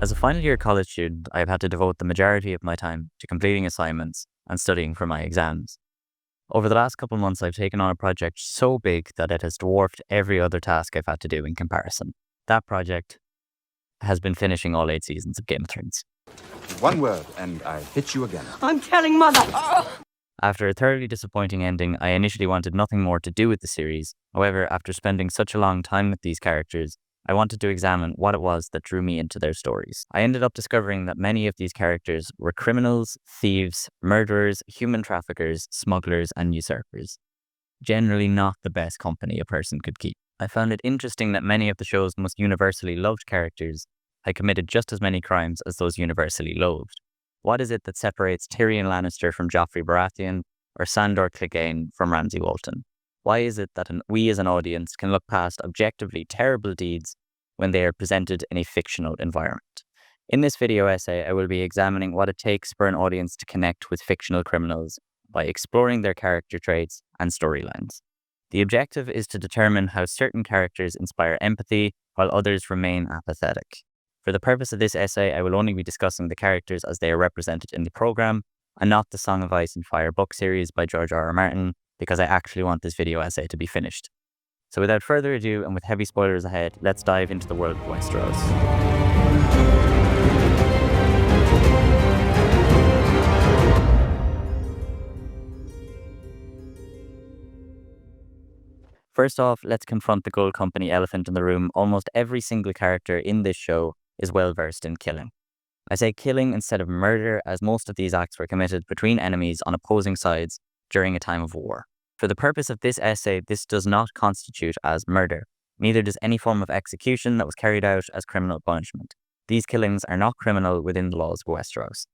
As a final year college student, I have had to devote the majority of my time to completing assignments and studying for my exams. Over the last couple of months, I've taken on a project so big that it has dwarfed every other task I've had to do in comparison. That project has been finishing all 8 seasons of Game of Thrones. One word, and I hit you again. I'm telling Mother. After a thoroughly disappointing ending, I initially wanted nothing more to do with the series. However, after spending such a long time with these characters, I wanted to examine what it was that drew me into their stories. I ended up discovering that many of these characters were criminals, thieves, murderers, human traffickers, smugglers, and usurpers. Generally not the best company a person could keep. I found it interesting that many of the show's most universally loved characters had committed just as many crimes as those universally loathed. What is it that separates Tyrion Lannister from Joffrey Baratheon or Sandor Clegane from Ramsay Bolton? Why is it that we as an audience can look past objectively terrible deeds when they are presented in a fictional environment? In this video essay, I will be examining what it takes for an audience to connect with fictional criminals by exploring their character traits and storylines. The objective is to determine how certain characters inspire empathy while others remain apathetic. For the purpose of this essay, I will only be discussing the characters as they are represented in the programme and not the Song of Ice and Fire book series by George R. R. Martin, because I actually want this video essay to be finished. So without further ado, and with heavy spoilers ahead, let's dive into the world of Westeros. First off, let's confront the Gold Company elephant in the room. Almost every single character in this show is well versed in killing. I say killing instead of murder, as most of these acts were committed between enemies on opposing sides during a time of war. For the purpose of this essay, this does not constitute as murder. Neither does any form of execution that was carried out as criminal punishment. These killings are not criminal within the laws of Westeros.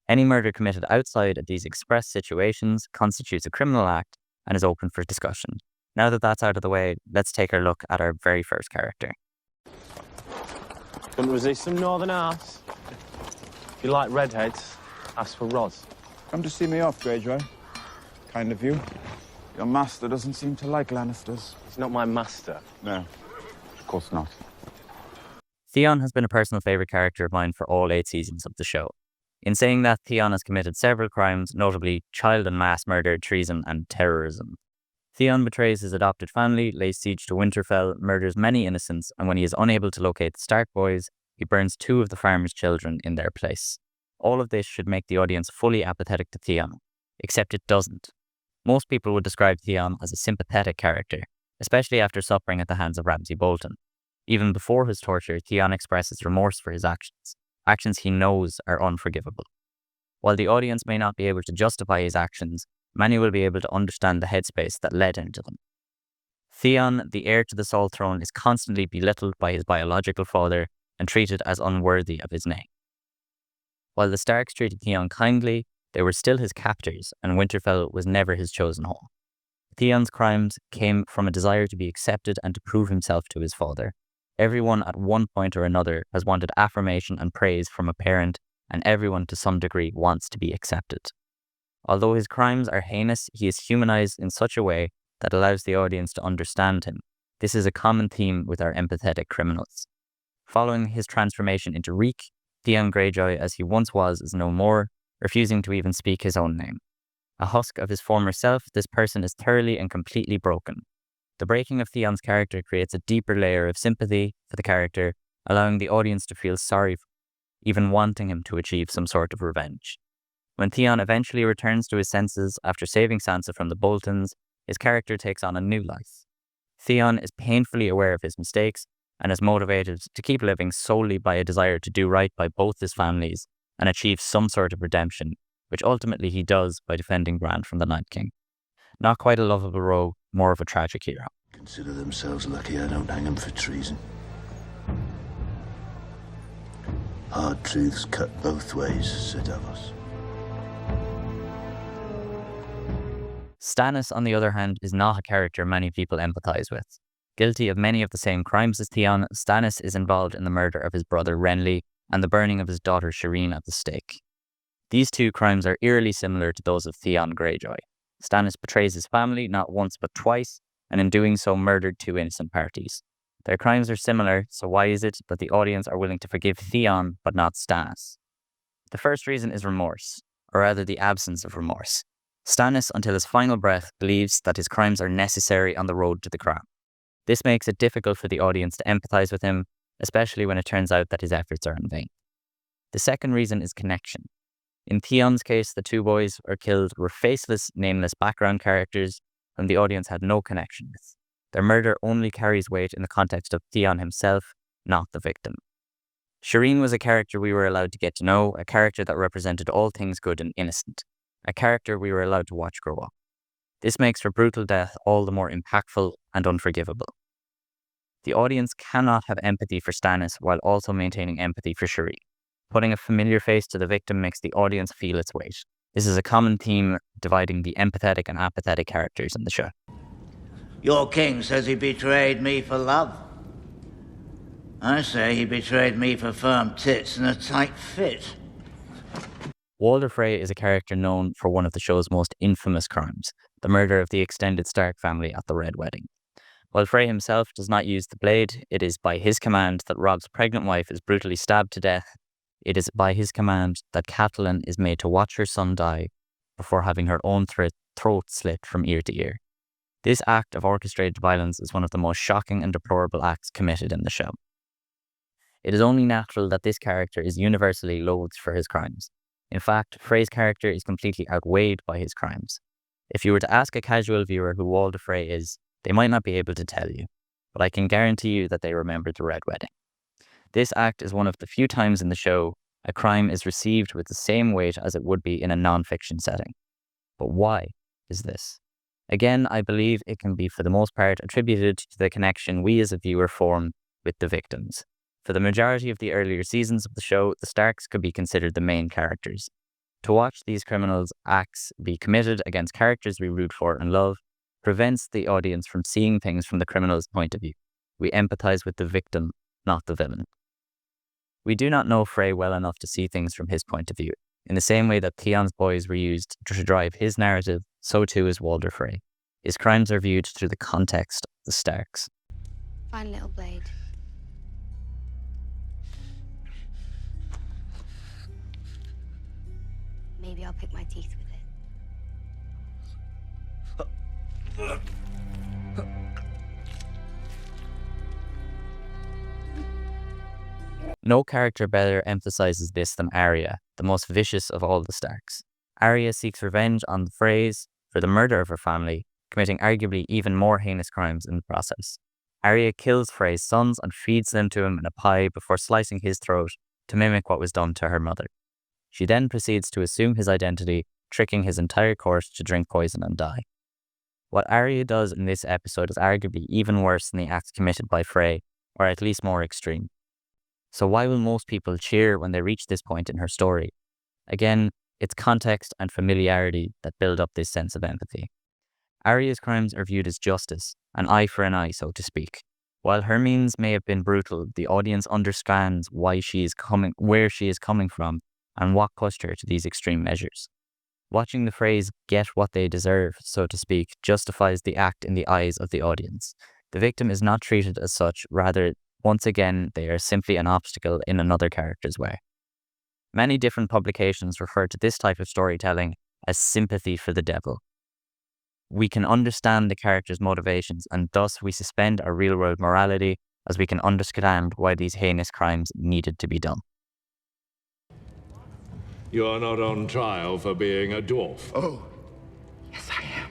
Any murder committed outside of these express situations constitutes a criminal act and is open for discussion. Now that that's out of the way, let's take a look at our very first character. Couldn't resist some northern arse. If you like redheads, ask for Roz. Come to see me off, Greyjoy. Kind of you. Your master doesn't seem to like Lannisters. He's not my master. No, of course not. Theon has been a personal favourite character of mine for all 8 seasons of the show. In saying that, Theon has committed several crimes, notably child and mass murder, treason, and terrorism. Theon betrays his adopted family, lays siege to Winterfell, murders many innocents, and when he is unable to locate the Stark boys, he burns 2 of the farmers' children in their place. All of this should make the audience fully apathetic to Theon, except it doesn't. Most people would describe Theon as a sympathetic character, especially after suffering at the hands of Ramsay Bolton. Even before his torture, Theon expresses remorse for his actions he knows are unforgivable. While the audience may not be able to justify his actions, many will be able to understand the headspace that led him to them. Theon, the heir to the Salt Throne, is constantly belittled by his biological father and treated as unworthy of his name. While the Starks treated Theon kindly, they were still his captors, and Winterfell was never his chosen home. Theon's crimes came from a desire to be accepted and to prove himself to his father. Everyone at one point or another has wanted affirmation and praise from a parent, and everyone to some degree wants to be accepted. Although his crimes are heinous, he is humanized in such a way that allows the audience to understand him. This is a common theme with our empathetic criminals. Following his transformation into Reek, Theon Greyjoy, as he once was, is no more, refusing to even speak his own name. A husk of his former self, this person is thoroughly and completely broken. The breaking of Theon's character creates a deeper layer of sympathy for the character, allowing the audience to feel sorry for him, even wanting him to achieve some sort of revenge. When Theon eventually returns to his senses after saving Sansa from the Boltons, his character takes on a new life. Theon is painfully aware of his mistakes and is motivated to keep living solely by a desire to do right by both his families and achieve some sort of redemption, which ultimately he does by defending Bran from the Night King. Not quite a lovable rogue, more of a tragic hero. Consider themselves lucky I don't hang them for treason. Hard truths cut both ways, said Davos. Stannis, on the other hand, is not a character many people empathise with. Guilty of many of the same crimes as Theon, Stannis is involved in the murder of his brother Renly and the burning of his daughter Shireen at the stake. These 2 crimes are eerily similar to those of Theon Greyjoy. Stannis betrays his family not once but twice, and in doing so murdered 2 innocent parties. Their crimes are similar, so why is it that the audience are willing to forgive Theon but not Stannis? The first reason is remorse, or rather the absence of remorse. Stannis, until his final breath, believes that his crimes are necessary on the road to the crown. This makes it difficult for the audience to empathize with him, especially when it turns out that his efforts are in vain. The second reason is connection. In Theon's case, the two boys were killed were faceless, nameless background characters whom the audience had no connection with. Their murder only carries weight in the context of Theon himself, not the victim. Shireen was a character we were allowed to get to know, a character that represented all things good and innocent, a character we were allowed to watch grow up. This makes her brutal death all the more impactful and unforgivable. The audience cannot have empathy for Stannis while also maintaining empathy for Shireen. Putting a familiar face to the victim makes the audience feel its weight. This is a common theme dividing the empathetic and apathetic characters in the show. Your king says he betrayed me for love. I say he betrayed me for firm tits and a tight fit. Walder Frey is a character known for one of the show's most infamous crimes, the murder of the extended Stark family at the Red Wedding. While Frey himself does not use the blade, it is by his command that Robb's pregnant wife is brutally stabbed to death. It is by his command that Catelyn is made to watch her son die before having her own throat slit from ear to ear. This act of orchestrated violence is one of the most shocking and deplorable acts committed in the show. It is only natural that this character is universally loathed for his crimes. In fact, Frey's character is completely outweighed by his crimes. If you were to ask a casual viewer who Walder Frey is, they might not be able to tell you, but I can guarantee you that they remember the Red Wedding. This act is one of the few times in the show a crime is received with the same weight as it would be in a non-fiction setting. But why is this? Again, I believe it can be for the most part attributed to the connection we as a viewer form with the victims. For the majority of the earlier seasons of the show, the Starks could be considered the main characters. To watch these criminals' acts be committed against characters we root for and love prevents the audience from seeing things from the criminal's point of view. We empathize with the victim, not the villain. We do not know Frey well enough to see things from his point of view. In the same way that Theon's boys were used to drive his narrative, so too is Walder Frey. His crimes are viewed through the context of the Starks. Fine little blade. Maybe I'll pick my teeth with it. No character better emphasizes this than Arya, the most vicious of all the Starks. Arya seeks revenge on the Freys for the murder of her family, committing arguably even more heinous crimes in the process. Arya kills Frey's sons and feeds them to him in a pie before slicing his throat to mimic what was done to her mother. She then proceeds to assume his identity, tricking his entire court to drink poison and die. What Arya does in this episode is arguably even worse than the acts committed by Frey, or at least more extreme. So why will most people cheer when they reach this point in her story? Again, it's context and familiarity that build up this sense of empathy. Arya's crimes are viewed as justice, an eye for an eye, so to speak. While her means may have been brutal, the audience understands where she is coming from, and what pushed her to these extreme measures. Watching the phrase "get what they deserve," so to speak, justifies the act in the eyes of the audience. The victim is not treated as such, rather, once again, they are simply an obstacle in another character's way. Many different publications refer to this type of storytelling as sympathy for the devil. We can understand the character's motivations, and thus we suspend our real-world morality as we can understand why these heinous crimes needed to be done. You're not on trial for being a dwarf. Oh, yes I am.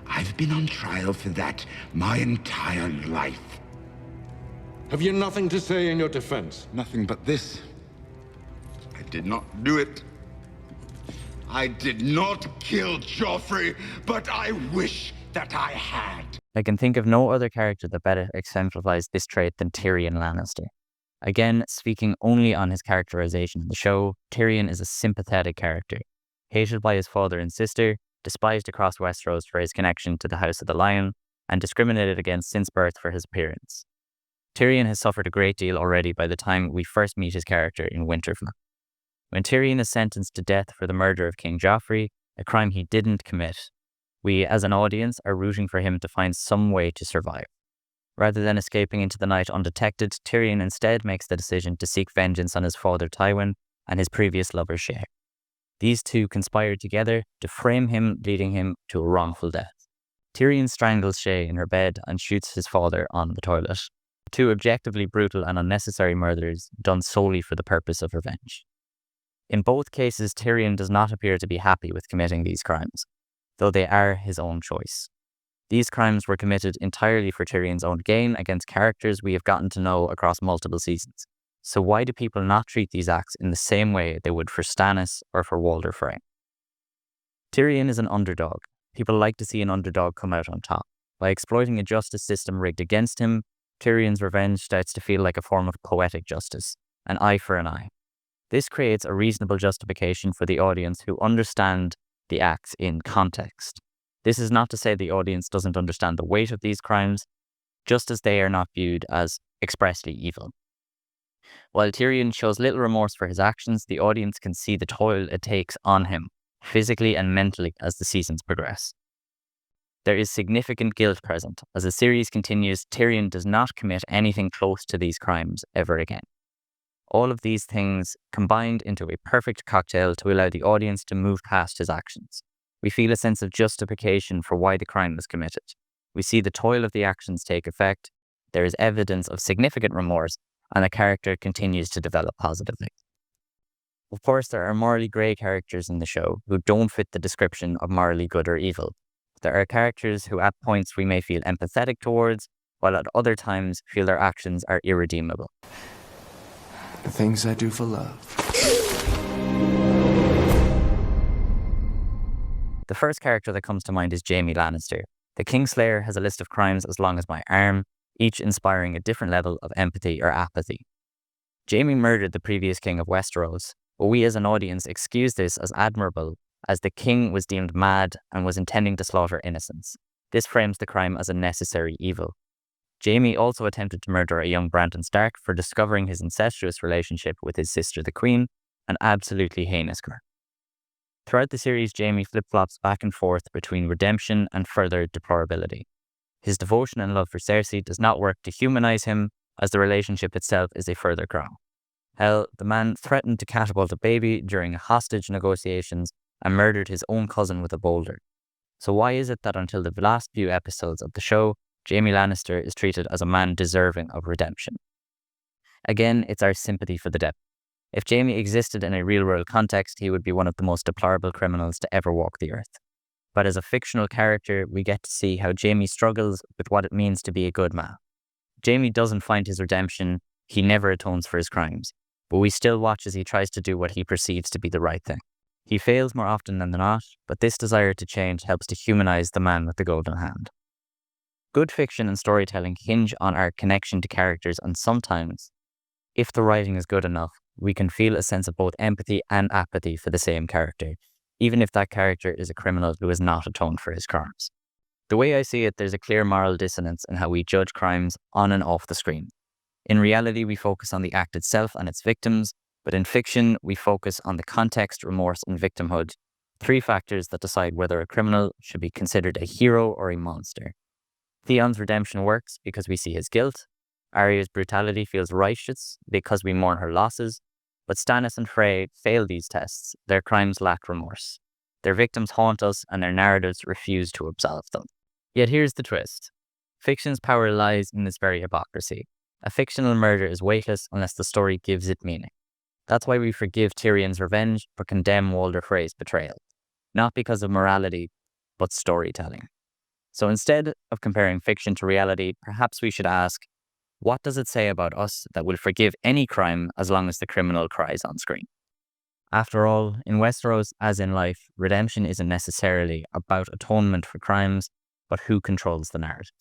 I've been on trial for that my entire life. Have you nothing to say in your defense? Nothing but this. I did not do it. I did not kill Joffrey, but I wish that I had. I can think of no other character that better exemplifies this trait than Tyrion Lannister. Again, speaking only on his characterization in the show, Tyrion is a sympathetic character. Hated by his father and sister, despised across Westeros for his connection to the House of the Lion, and discriminated against since birth for his appearance. Tyrion has suffered a great deal already by the time we first meet his character in Winterfell. When Tyrion is sentenced to death for the murder of King Joffrey, a crime he didn't commit, we as an audience are rooting for him to find some way to survive. Rather than escaping into the night undetected, Tyrion instead makes the decision to seek vengeance on his father Tywin and his previous lover Shae. These two conspire together to frame him, leading him to a wrongful death. Tyrion strangles Shae in her bed and shoots his father on the toilet. Two objectively brutal and unnecessary murders done solely for the purpose of revenge. In both cases, Tyrion does not appear to be happy with committing these crimes, though they are his own choice. These crimes were committed entirely for Tyrion's own gain against characters we have gotten to know across multiple seasons. So why do people not treat these acts in the same way they would for Stannis or for Walder Frey? Tyrion is an underdog. People like to see an underdog come out on top. By exploiting a justice system rigged against him, Tyrion's revenge starts to feel like a form of poetic justice, an eye for an eye. This creates a reasonable justification for the audience who understand the acts in context. This is not to say the audience doesn't understand the weight of these crimes, just as they are not viewed as expressly evil. While Tyrion shows little remorse for his actions, the audience can see the toll it takes on him, physically and mentally, as the seasons progress. There is significant guilt present. As the series continues, Tyrion does not commit anything close to these crimes ever again. All of these things combined into a perfect cocktail to allow the audience to move past his actions. We feel a sense of justification for why the crime was committed. We see the toil of the actions take effect, there is evidence of significant remorse, and the character continues to develop positively. Of course, there are morally grey characters in the show who don't fit the description of morally good or evil. There are characters who at points we may feel empathetic towards, while at other times feel their actions are irredeemable. The things I do for love. The first character that comes to mind is Jaime Lannister. The Kingslayer has a list of crimes as long as my arm, each inspiring a different level of empathy or apathy. Jaime murdered the previous king of Westeros, but we as an audience excuse this as admirable, as the king was deemed mad and was intending to slaughter innocents. This frames the crime as a necessary evil. Jaime also attempted to murder a young Brandon Stark for discovering his incestuous relationship with his sister the Queen, an absolutely heinous crime. Throughout the series, Jaime flip-flops back and forth between redemption and further deplorability. His devotion and love for Cersei does not work to humanize him, as the relationship itself is a further crime. Hell, the man threatened to catapult a baby during hostage negotiations and murdered his own cousin with a boulder. So why is it that until the last few episodes of the show, Jaime Lannister is treated as a man deserving of redemption? Again, it's our sympathy for the devil. If Jaime existed in a real-world context, he would be one of the most deplorable criminals to ever walk the earth. But as a fictional character, we get to see how Jaime struggles with what it means to be a good man. Jaime doesn't find his redemption, he never atones for his crimes, but we still watch as he tries to do what he perceives to be the right thing. He fails more often than not, but this desire to change helps to humanize the man with the golden hand. Good fiction and storytelling hinge on our connection to characters, and sometimes, if the writing is good enough, we can feel a sense of both empathy and apathy for the same character, even if that character is a criminal who has not atoned for his crimes. The way I see it, there's a clear moral dissonance in how we judge crimes on and off the screen. In reality, we focus on the act itself and its victims, but in fiction, we focus on the context, remorse, and victimhood, three factors that decide whether a criminal should be considered a hero or a monster. Theon's redemption works because we see his guilt. Arya's brutality feels righteous because we mourn her losses. But Stannis and Frey fail these tests. Their crimes lack remorse. Their victims haunt us, and their narratives refuse to absolve them. Yet here's the twist. Fiction's power lies in this very hypocrisy. A fictional murder is weightless unless the story gives it meaning. That's why we forgive Tyrion's revenge, but condemn Walder Frey's betrayal. Not because of morality, but storytelling. So instead of comparing fiction to reality, perhaps we should ask, what does it say about us that will forgive any crime as long as the criminal cries on screen? After all, in Westeros, as in life, redemption isn't necessarily about atonement for crimes, but who controls the narrative.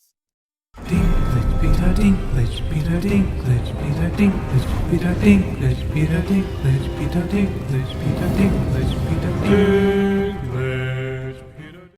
Dinklage, Peter Dinklage, Peter Dinklage, Peter Dinklage, Peter Dinklage, Peter Dinklage, Peter Dinklage, Peter Dinklage, Peter Dinklage.